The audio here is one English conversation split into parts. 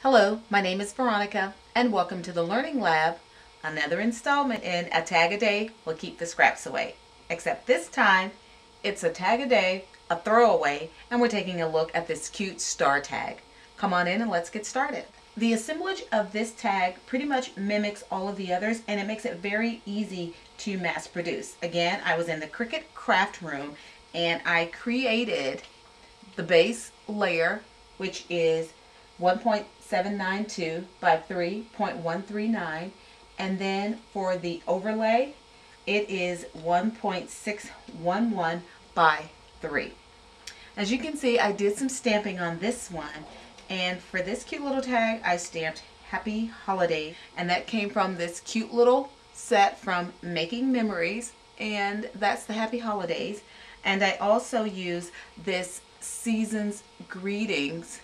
Hello, my name is Veronica, and welcome to the Learning Lab, another installment in A Tag a Day Will Keep the Scraps Away. Except this time, it's a tag a day, a throwaway, and we're taking a look at this cute star tag. Come on in and let's get started. The assemblage of this tag pretty much mimics all of the others, and it makes it very easy to mass produce. Again, I was in the Cricut craft room, and I created the base layer, which is 1.792 by 3.139, and then for the overlay it is 1.611 by 3. As you can see, I did some stamping on this one, and for this cute little tag I stamped Happy Holiday, and that came from this cute little set from Making Memories, and that's the Happy Holidays. And I also use this Season's Greetings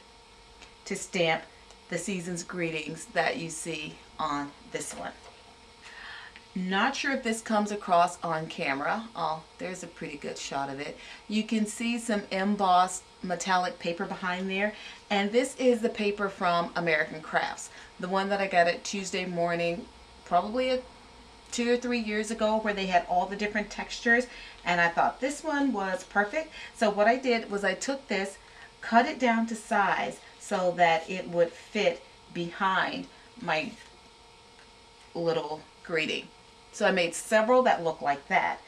to stamp the Season's Greetings that you see on this one. Not sure if this comes across on camera. Oh, there's a pretty good shot of it. You can see some embossed metallic paper behind there, and this is the paper from American Crafts, the one that I got at Tuesday Morning probably 2 or 3 years ago, where they had all the different textures, and I thought this one was perfect. So what I did was I took this, cut it down to size so that it would fit behind my little greeting. So I made several that look like that.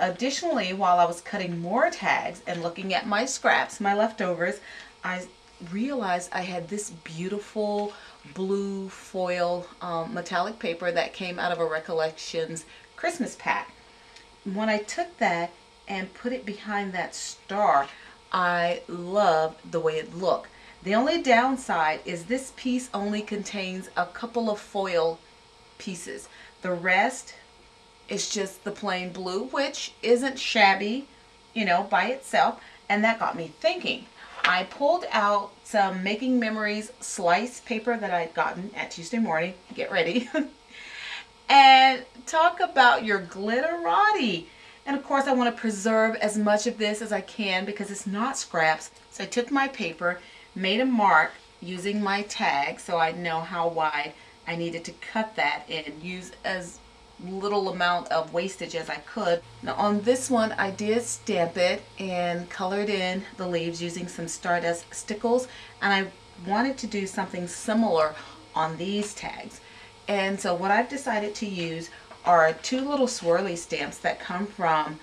Additionally, while I was cutting more tags and looking at my scraps, my leftovers, I realized I had this beautiful blue foil metallic paper that came out of a Recollections Christmas pack. When I took that and put it behind that star, I loved the way it looked. The only downside is this piece only contains a couple of foil pieces. The rest is just the plain blue, which isn't shabby, by itself. And that got me thinking. I pulled out some Making Memories slice paper that I'd gotten at Tuesday Morning. Get ready. And talk about your glitterati. And of course I want to preserve as much of this as I can because it's not scraps. So I took my paper, made a mark using my tag so I'd know how wide I needed to cut that and use as little amount of wastage as I could. Now on this one I did stamp it and colored in the leaves using some Stardust Stickles, and I wanted to do something similar on these tags. And so what I've decided to use are two little swirly stamps that come from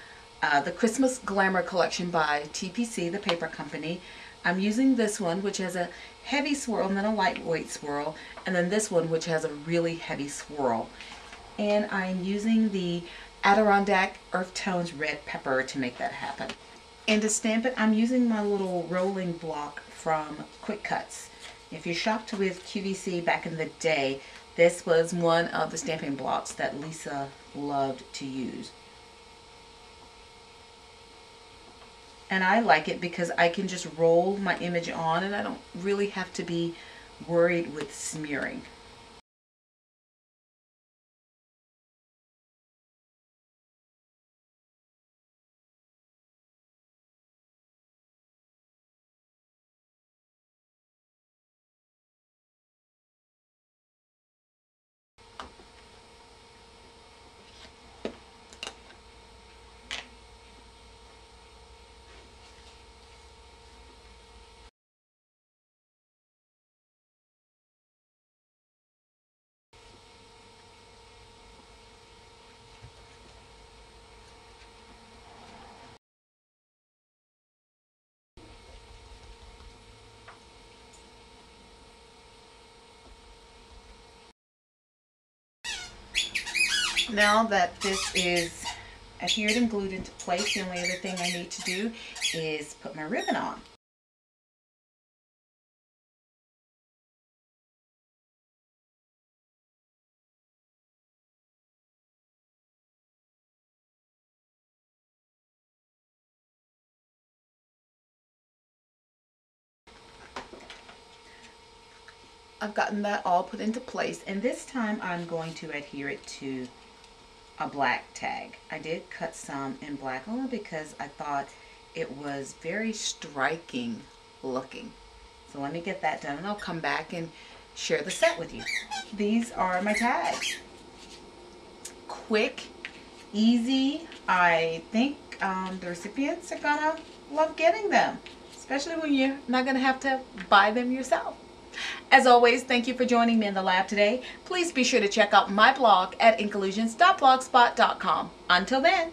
the Christmas Glamour collection by TPC, the paper company. I'm using this one, which has a heavy swirl and then a lightweight swirl, and then this one, which has a really heavy swirl. And I'm using the Adirondack Earth Tones Red Pepper to make that happen. And to stamp it, I'm using my little rolling block from Quick Cuts. If you shopped with QVC back in the day, this was one of the stamping blocks that Lisa loved to use. And I like it because I can just roll my image on and I don't really have to be worried with smearing. Now that this is adhered and glued into place, the only other thing I need to do is put my ribbon on. I've gotten that all put into place, and this time I'm going to adhere it to a black tag. I did cut some in black only because I thought it was very striking looking. So let me get that done and I'll come back and share the set with you. These are my tags. Quick, easy. I think the recipients are gonna love getting them, especially when you're not gonna have to buy them yourself. As always, thank you for joining me in the lab today. Please be sure to check out my blog at inkallusions.blogspot.com. Until then.